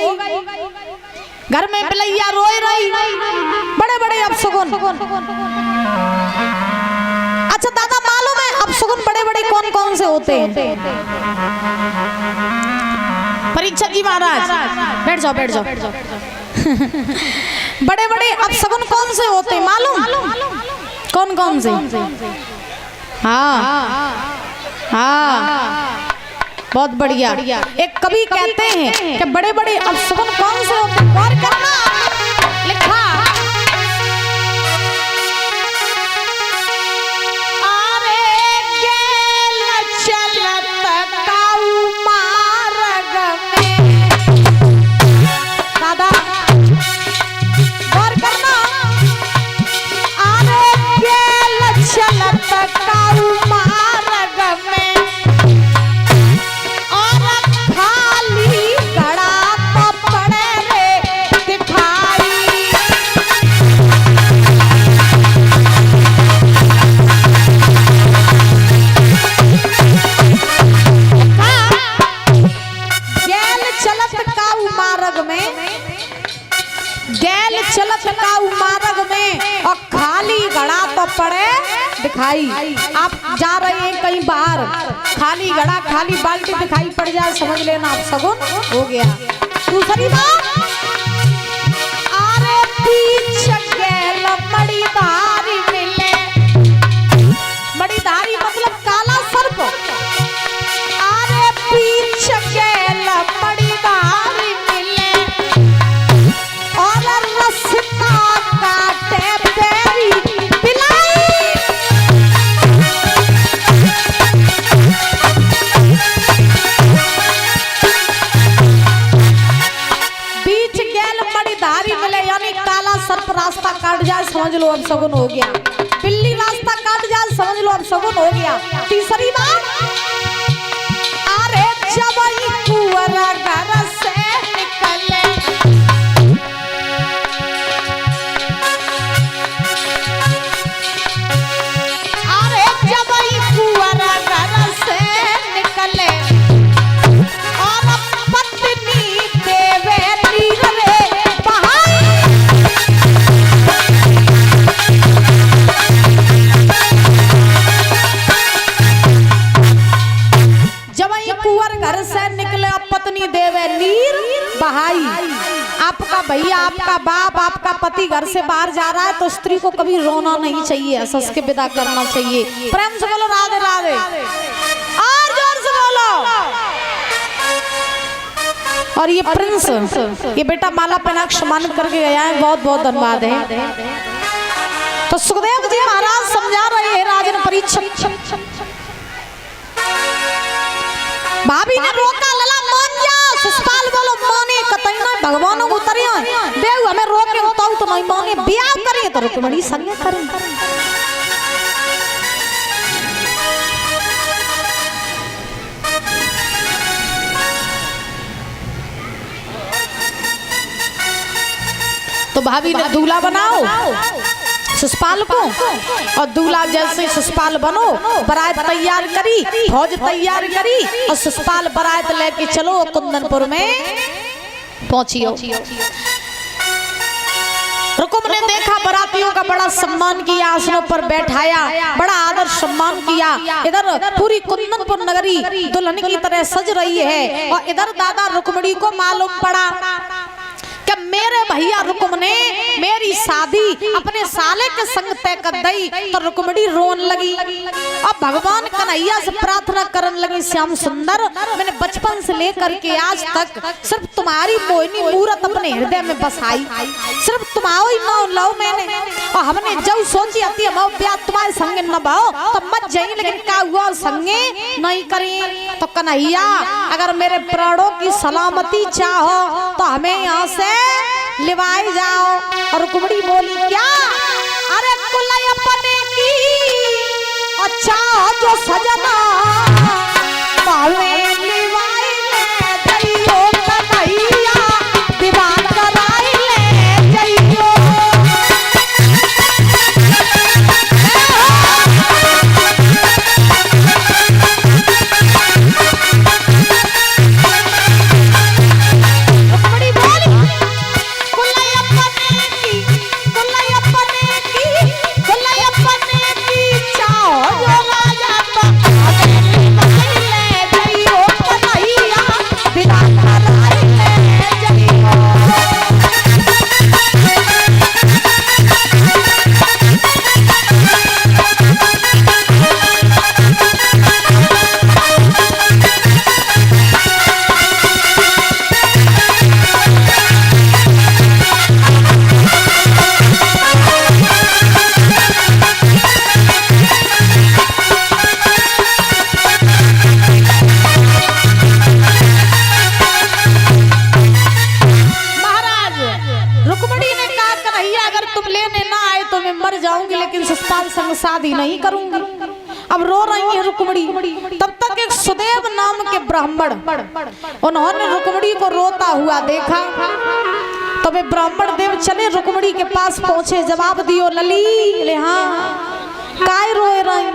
गई, घर में बिलैया रोई रही, बड़े बड़े अपशगुन। अच्छा दादा मालूम है अपशगुन बड़े बड़े कौन कौन से होते हैं? परीक्षक जी महाराज बैठ जाओ बैठ जाओ। बड़े बड़े अपशगुन कौन से होते हैं मालूम? कौन कौन से? हाँ हाँ बहुत बढ़िया। एक कवि कहते हैं कि बड़े बड़े अपशगुन कौन से होते हैं, गौर करना। लिखा दिखाई। आप जा रहे हैं कहीं बाहर, खाली घड़ा खाली बाल्टी दिखाई पड़ जाए, समझ लेना आप शगुन हो गया। दूसरी बात, अरे पीछे गैल मड़ीधारी मिले, मड़ीधारी मतलब काला सर्प। अरे पीछे गैल मड़ीधारी मिले और रस्ता काटे बेरी पिलाई। रास्ता काट जाए समझ लो अब शगुन हो गया। बिल्ली रास्ता काट जाए समझ लो अब शगुन हो गया। तीसरी बात, अरे जब कुंवर घर से निकले, अरे जब कुंवर घर से निकले और पत्नी देवे नीर रे बहाई। आपका भैया, आपका बाप, आपका पति घर से बाहर जा रहा है तो स्त्री को कभी रोना नहीं चाहिए, हंस के विदा करना चाहिए। प्रेम से बोलो राधे राधे, और जोर से बोलो। और ये प्रिंस, ये बेटा माला पहना सम्मानित करके गया है, बहुत बहुत धन्यवाद है। तो सुखदेव जी महाराज समझा रहे हैं राजन परीक्षक। भाभी ने रोका, लला मान जा, सुष्पाल बोलो माने कतई ना भगवान उतरियो बेऊ हमें रोक के उताऊ तो नहीं माने, ब्याह करिए तो रुक्मणी संगे करें। तो भाभी ने दूल्हा बनाओ सुष्पाल को, और दूल्हा जैसे सुष्पाल बनो, बारात तैयार करी, फौज तैयार करी और सुष्पाल बारात लेके चलो कुंदनपुर में पहुंचियो। रुकुम ने देखा बारातियों का बड़ा सम्मान किया, आसनों पर बैठाया, बड़ा आदर सम्मान किया। इधर पूरी कुंदनपुर नगरी दुल्हन की तरह सज रही है और इधर दादा रुक्मणी को मालूम पड़ा कि मेरे भैया रुकुम ने मेरी शादी अपने साले के संग तय कर दी। तो रुक्मणी रोन लगी और भगवान कन्हैया से प्रार्थना करने लगी, श्याम सुंदर मैंने बचपन से लेकर के आज तक सिर्फ तुम्हारी मोहिनी मूरत अपने हृदय में बसाई, सिर्फ तुम्हारी नाम लो मैंने, और हमने जब सोची आती है ब्याह तुम्हारे संगे न भाओ तो मत जाइए, लेकिन क्या हुआ संगे नहीं करें। तो कन्हैया अगर मेरे प्राणों की सलामती चाहो तो हमें यहाँ से लिवाई जाओ। और रुक्मणी बोली क्या, अरे कुलय अपने की अच्छा जो सजना पावे लिवाई ले जइयो कन्हैया, विवाह कराई ले जइयो। रुक्मणी कन्हैया अगर तुम लेने ना आए तो मैं मर जाऊंगी, लेकिन शिषपाल संग शादी नहीं करूंगी। अब रो रही है रुक्मणी। तब तक एक सुदेव नाम के ब्राह्मण, उन्होंने रुक्मणी को रोता हुआ देखा। तो वे ब्राह्मण देव चले रुक्मणी के पास पहुंचे, जवाब दियो लली। ले हाँ, काय रोए रही?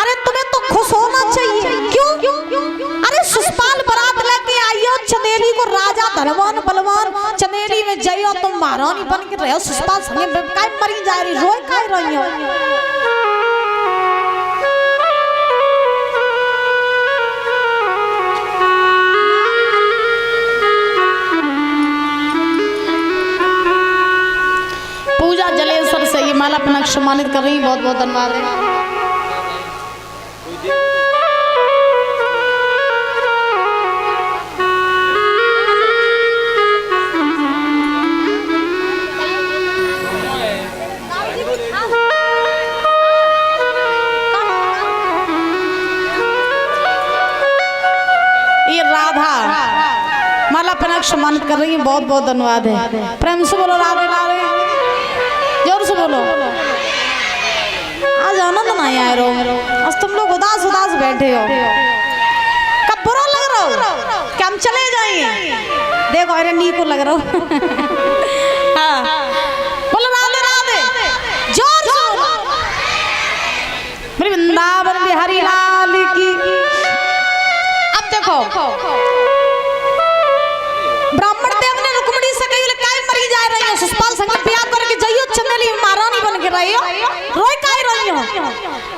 अरे तुम्हें तो खुश होना चाहिए। क्यों? अरे शिषपाल बारात लेके आई हो, चंदेली को राजा धनवान बलवान, चंदेली में जइयो तुम महारानी बन के रहो, शिषपाल संगे काय मरी जा रही, रोए काय रही हो? पूजा जलेश्वर से ये माला अपना सम्मानित कर रही, बहुत बहुत धन्यवाद है। ये राधा माला अपना सम्मानित कर रही है, बहुत बहुत धन्यवाद है। प्रेम से बोलो राधे राधे, जोर से बोलो। आज आनंद नहीं आए रो, आज तुम लोग उदास उदास बैठे हो। कब बुरा लग रहा हो कि हम चले जाएंगे? देखो अरे नी को लग रहा हो। हाँ बोलो राधे राधे, जोर से बोलो। वृंदावन बिहारी लाल की। अब देखो ब्राह्मण देव ने रुक्मणी से कही काय मरी जा रही हो, शिषपाल संग ब्याह करके जइयो, चंदेली महारानी बन के रही हो, रोए काय रही हो?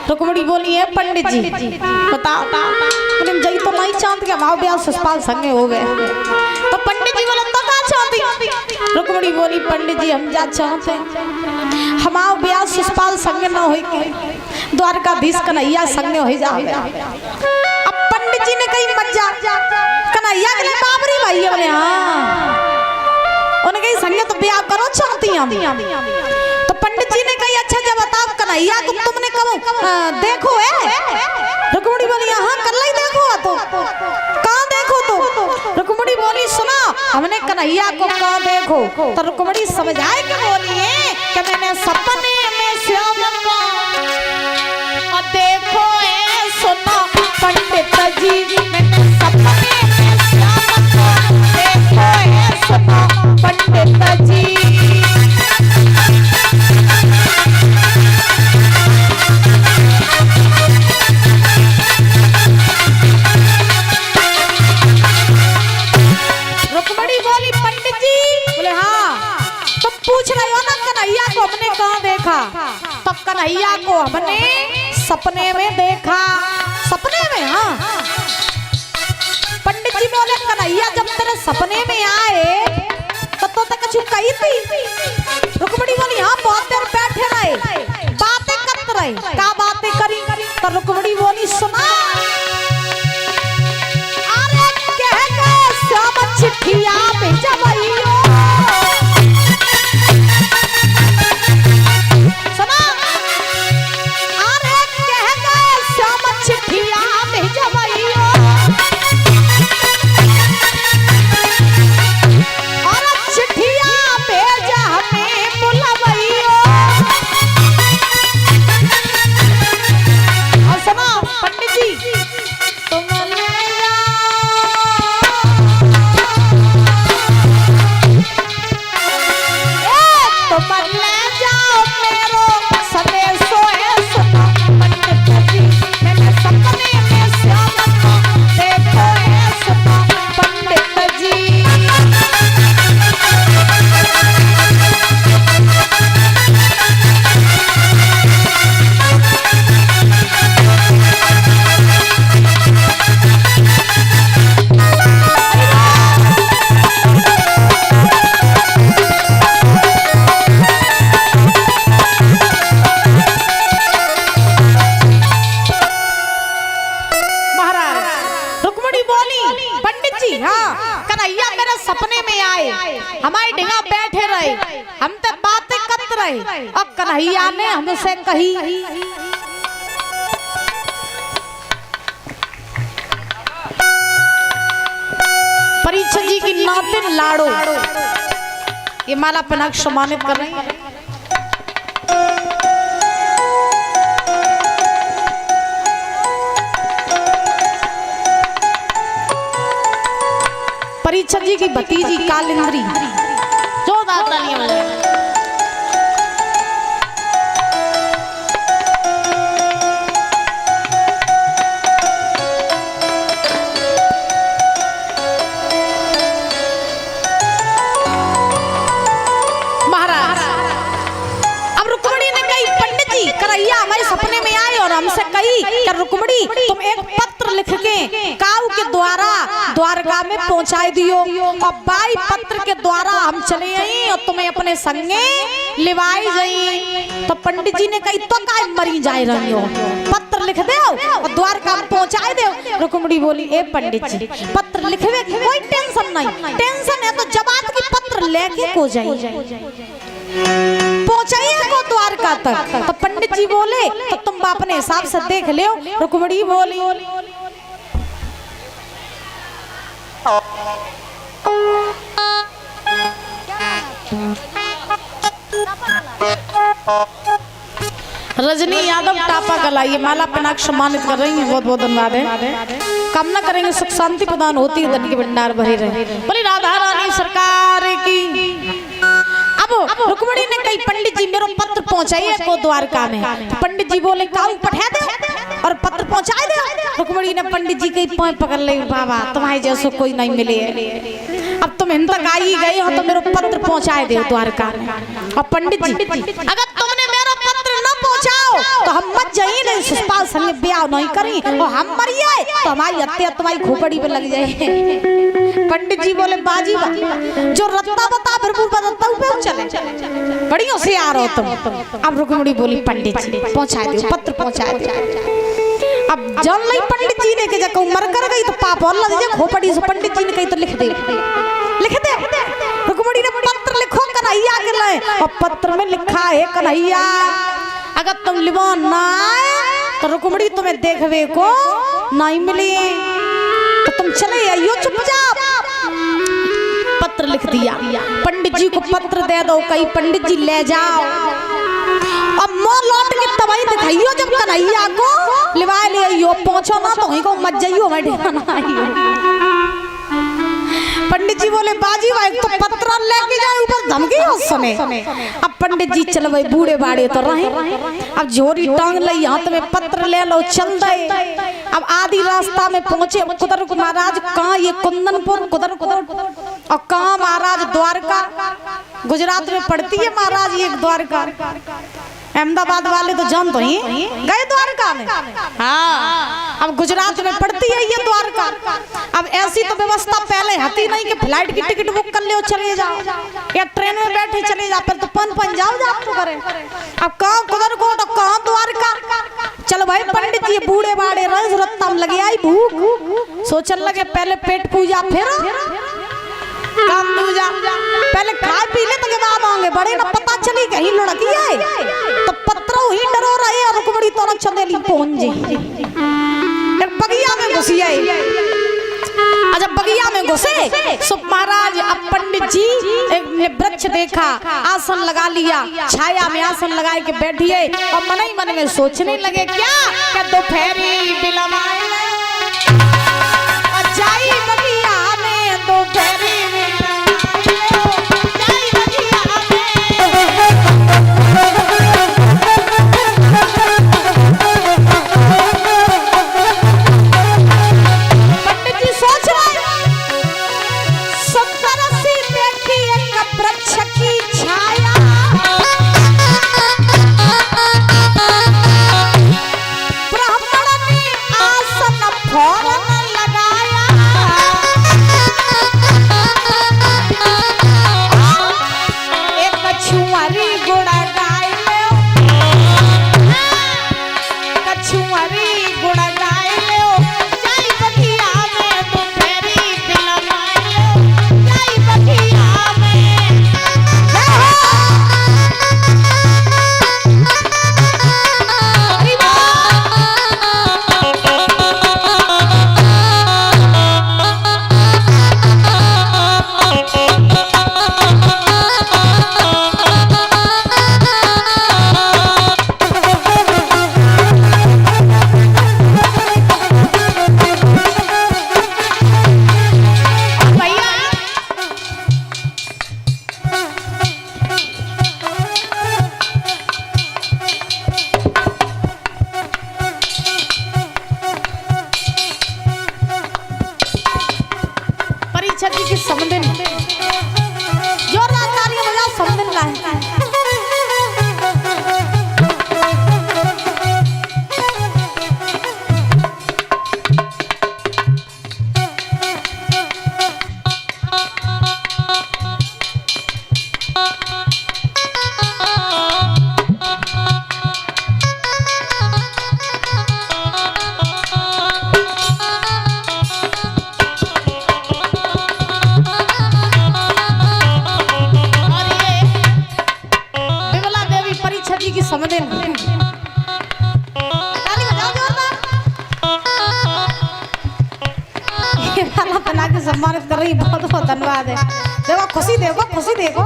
रुक्मणी बोली है पंडित जी बताओ, तुम जई तो नहीं चाहती कि हमारा ब्याह शिषपाल संगे हो गए? तो पंडित जी बोले तो का चाहती? रुक्मणी बोली पंडित जी हम जा चाहते हमारा ब्याह शिषपाल संगे न होई के द्वारकाधीश कन्हैया संगे हो जाए। अब पंडित जी ने कही मत जा, कन्हैया के लिए बाबरी भाई है। बोले हाँ, उनके संगे तो ब्याह करो चाहती हम। तो पंडित जी ने कही अच्छा जब बताओ कन्हैया को तुमने कब देखो है? रुक्मणी बोली हाँ कर ली देखो। तो कहाँ देखो? तो रुक्मणी बोली सुना हमने कन्हैया को कहाँ देखो? तो रुक्मणी समझाए कि बोली है कि मैंने सपने में श्याम को देखो है, सुनो पंडित जी मैंने सपने में श्याम को देखो है, सुनो पंडित जी। रुक्मणी बोली पंडित जी। बोले हाँ, तो पूछ रहे हो ना कन्हैया को हमने कहाँ देखा? तो कन्हैया को हमने सपने में देखा। सपने में? हाँ। पंडित जी बोले कन्हैया जब तेरे सपने में आए तो कुछ कही थी? रुक्मणी बोली हाँ बहुत देर बैठे रहे, बातें करते रहे। क्या बातें करी? तो रुक्मणी बोली सुना अरे कह गए श्याम चिट्ठिया भेजवइयो। सुना अरे कह गए श्याम चिट्ठिया भेजवइयो। और चिट्ठिया भेज हमें बुलवइयो। और सुना पंडित जी तुम ले जाओ मेरो संदेशो है, सुनो पंडित जी मैंने सपने में श्याम को देखो है, सुनो पंडित जी। कन्हैया मेरे सपने में आए, हमारी ढिंगा बैठे रहे, हम तो बातें करते रहे और कन्हैया ने हमसे कही परीक्षित जी की नातिन लाड़ो ये माला पहना के सम्मानित कर रही है। परीक्षक जी की भतीजी कालिंद्री, जोरदार तालियां बजाएं। सपने में आए और हमसे कही कि रुक्मणी तुम एक पत्र लिख के काऊ के द्वारा द्वारका में पहुंचाई दियो और बाई पत्र के द्वारा हम चले आई और तुम्हें अपने संगे लिवाई जाई। तो पंडित जी ने कही तो काय मरी जाए रही हो, पत्र लिख दे और द्वारका में पहुंचाई दे। रुक्मणी बोली ए पंडित जी पत्र लिखवे की कोई टेंशन नहीं, टेंशन है तो जबात की पत्र लेके को जाइए पहुंचाइए को द्वारका तक। तो पंडित जी बोले तो तुम अपने हिसाब से देख लियो। रुक्मणी बोली रजनी यादव टापा गलाई माला पहना सम्मानित कर रही है, बहुत बहुत धन्यवाद है। कामना करेंगे सुख शांति प्रदान होती है, धन के भंडार भरे रहे। बोली राधा रानी सरकार की। अब रुक्मणी ने कही पंडित जी मेरा पत्र पहुंचाइए को द्वारका में। पंडित जी बोले काऊ पठा दे और पत्र पहुंचा दे। रुक्मणी ने पंडित जी के पांव पकड़ ले, बाबा तुम्हारे जैसे कोई नहीं मिले, अब तुम इन तक आई गई हो तो मेरा पत्र पहुंचा दे द्वारका में। और पंडित जी अगर तुमने मेरा पत्र न पहुंचाओ तो हम मत जाइए, नहीं सुष्पाल संग ब्याह नहीं करी और हम मर जाए तो हमारी हत्या तुम्हारी खोपड़ी पे लग जाए। पंडित जी बोले बाजी जो रत्ता बता फिर बता ऊपर चले, बड़ी होशियार हो तुम। अब रुक्मणी बोली पंडित जी पहुंचा दो, पत्र पहुंचा दो। अब जब नहीं पंडित जी ने के जब मर कर गई तो पाप और लग जाए खोपड़ी से। पंडित जी ने कही तो लिख दे, लिख दे। रुक्मणी ने पत्र लिखो कन्हैया के लिए और पत्र में लिखा है कन्हैया अगर तुम लिवा ना तो रुक्मणी तुम्हें देखवे को नहीं मिली तो तुम चले आइयो चुपचाप। पत्र लिख दिया, पंडित जी को पत्र दे दो, कहीं पंडित जी ले जाओ अब मोर लौट के तबाही दिखाइयो जब कन्हैया को लिवा ले आइयो, पहुंचो ना तो वहीं को मत जाइयो, मैं ठिकाना आइयो। पंडित जी बोले बाजी भाई तो पत्र लेके जाए ऊपर धमकी हो सुने। अब पंडित जी चल भाई बूढ़े बाड़े तो रहे, अब झोरी टांग लई हाथ में पत्र ले लो चल दे। अब आधी रास्ता में पहुंचे, कुदर महाराज कहाँ ये कुंदनपुर कुदर और कहाँ महाराज द्वारका, गुजरात में पड़ती है महाराज ये द्वारका। अहमदाबाद वाले तो जान तो ही गए द्वारका में, हाँ अब गुजरात में पड़ती है ये द्वारका। अब ऐसी तो व्यवस्था पहले हती नहीं कि फ्लाइट की टिकट बुक कर ले चले जाओ या ट्रेन में बैठे चले जाओ, फिर तो पन जाओ तो करे। अब कहाँ कुदरकोट और कहाँ द्वारका। चलो भाई पंडित जी बूढ़े बाड़े रहे रत्ता में लगे आई भूख, सोचने लगे पहले पेट पूजा फिर काम दूजा, पहले खाए पी ले तो बाद आएंगे। बड़े ना पता चली कहीं लड़की है तो पत्रों ही डरो रहे और रुक्मणी तो चंदेली पहुंच जी बगिया में घुसी आई। अच्छा बगिया में घुसे सो महाराज अब पंडित जी ने वृक्ष देखा, आसन लगा लिया, छाया में आसन लगाए के बैठिए और मन ही मन में सोचने लगे क्या दोपहरी बिलवाए जाई बगिया में दोपहरी सब सम्मानित कर रही, बहुत बहुत धन्यवाद है। देखो खुशी देखो, खुशी देखो।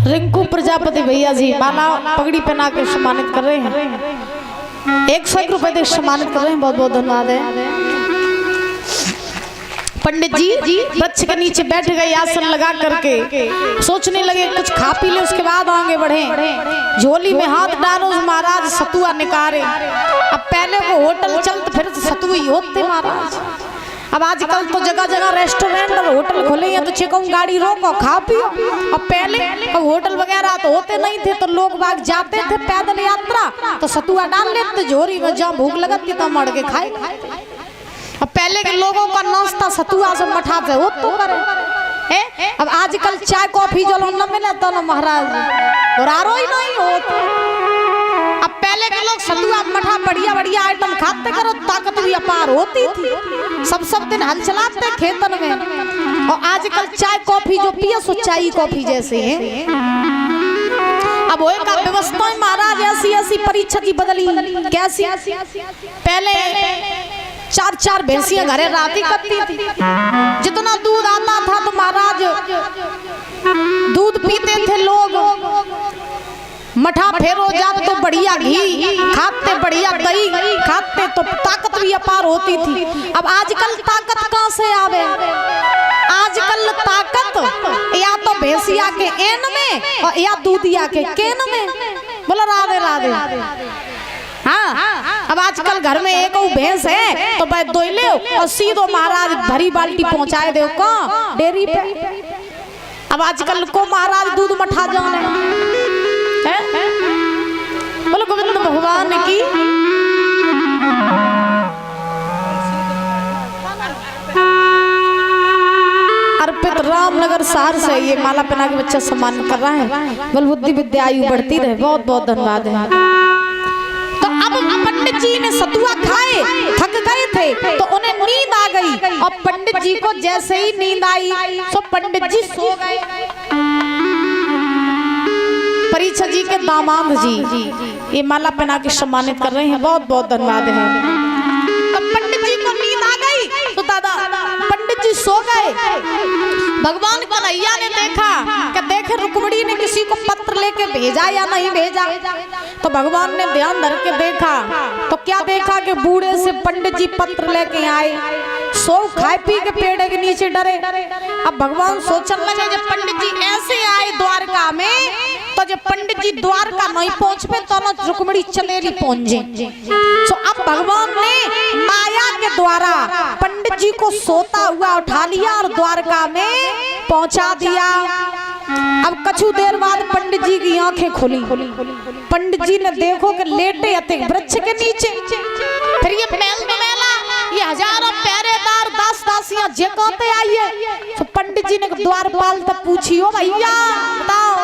रिंकू प्रजापति भैया जी माला पगड़ी पहना के सम्मानित कर रहे हैं, 101 रुपए दे सम्मानित कर रहे हैं, बहुत बहुत धन्यवाद है। पंडित जी वृक्ष के नीचे बैठ गए आसन लगा करके, सोचने लगे कुछ खा पी ले उसके बाद आगे बढ़े। झोली में हाथ डालो महाराज सतुआ निकारे। अब पहले वो होटल चलते फिर सतुआ ही होते महाराज। अब आजकल तो जगह जगह रेस्टोरेंट और होटल खुले हैं, तो चिकन गाड़ी रोको खा पियो। अब पहले होटल वगैरह तो होते नहीं थे, तो लोग बाग जाते थे पैदल यात्रा तो सतुआ डाल लेते झोरी में, जहाँ भूख लगती तो मड़ के खाए। अब पहले के लोगों का नाश्ता सतुआ से मठा से हो तो करे। अब आजकल चाय कॉफी जो न मिले तो न महाराज ही नहीं होता। अब पहले के लोग सतुआ मठा बढ़िया बढ़िया आइटम खाते करो, ताकत भी अपार होती थी, सब दिन हल चलाते खेतन में। और आजकल चाय कॉफी जो पिए सो चाय कॉफी जैसे है। अब वो का व्यवस्था महाराज ऐसी ऐसी परीक्षा की बदली कैसी। पहले 4-4 भैंसियां घरे राती करती थी, जितना दूध आता था तो महाराज दूध पीते थे लोग, मठा फेरो जात तो बढ़िया घी खाते, बढ़िया दही खाते तो ताकत भी अपार होती थी। अब आजकल ताकत कहाँ से आवे? आजकल ताकत या तो भैंसिया के एन में और या दूधिया के केन में। बोला राधे राधे। हाँ, अब आजकल घर में एक भैंस है तो भाई दो ले और सीधो महाराज भरी बाल्टी पहुंचाए दो कहाँ डेयरी पे। अब आजकल को महाराज दूध मठा जाने है? बोलो गोविंद भगवान की। अर्पित रामनगर शहर से ये माला पहना के बच्चा सम्मान कर रहा है। बल बुद्धि विद्या आयु बढ़ती रहे, बहुत बहुत धन्यवाद है। तो अब पंडित जी ने सतुआ खाए, थक गए थे तो उन्हें नींद आ गई, और पंडित जी को जैसे ही नींद आई तो पंडित जी सो गए। परीक्षा जी के दामाद जी ये माला पहना के सम्मानित कर रहे हैं, बहुत बहुत धन्यवाद है। तो पंडित जी को नींद आ गई तो दादा पंडित जी सो गए। भगवान कन्हैया ने देखा कि देखे रुक्मिणी ने किसी को पत्र लेके भेजा या नहीं भेजा। तो भगवान ने ध्यान धर के देखा तो क्या देखा कि बूढ़े से पंडित जी पत्र लेके आए, सो खाए पी के पेड़ के नीचे डरे। अब भगवान सोचने लगे जब पंडित जी ऐसे आए द्वारका में, तो जब पंडित जी द्वारका नहीं पहुंच पे तो न रुक्मिणी चलेरी पहुंचे। तो अब भगवान ने माया के द्वारा पंडित जी को सोता हुआ उठा लिया और द्वारका में पहुंचा दिया। अब कुछ देर बाद पंडित जी की आंखें खुली। पंडित जी ने देखो कि लेटे अति वृक्ष के नीचे, फिर ये मेल मेला ये हजारों पहरेदार दास दासियां जगाते आई है। तो पंडित जी ने द्वारपाल तक पूछी, ओ भैया बताओ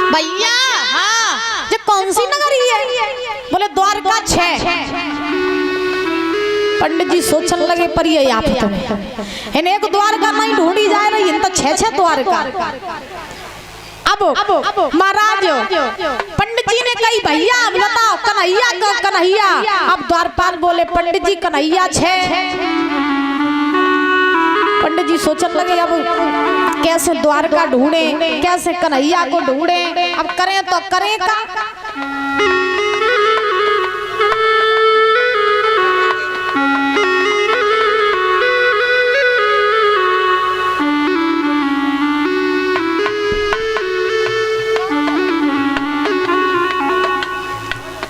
भैया, हाँ ये कौन सी नगरी है? बोले द्वारका 6। पंडित जी सोचने लगे पर ये आफत में इन एक द्वारका नहीं ढूंढी जाए रही इन तो 6 द्वारका। अब महाराज पंडित जी ने कही भैया अब बताओ कन्हैया को कन्हैया। अब द्वारपाल बोले पंडित जी कन्हैया 6। पंडित जी सोचने लगे अब कैसे द्वारका ढूंढे, कैसे कन्हैया को ढूंढे, अब करें तो करें का।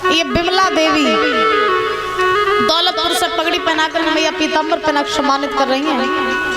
ये बिमला देवी दौलतपुर से पगड़ी पहनाकर मैया पीताम्बर पहना सम्मानित कर रही हैं।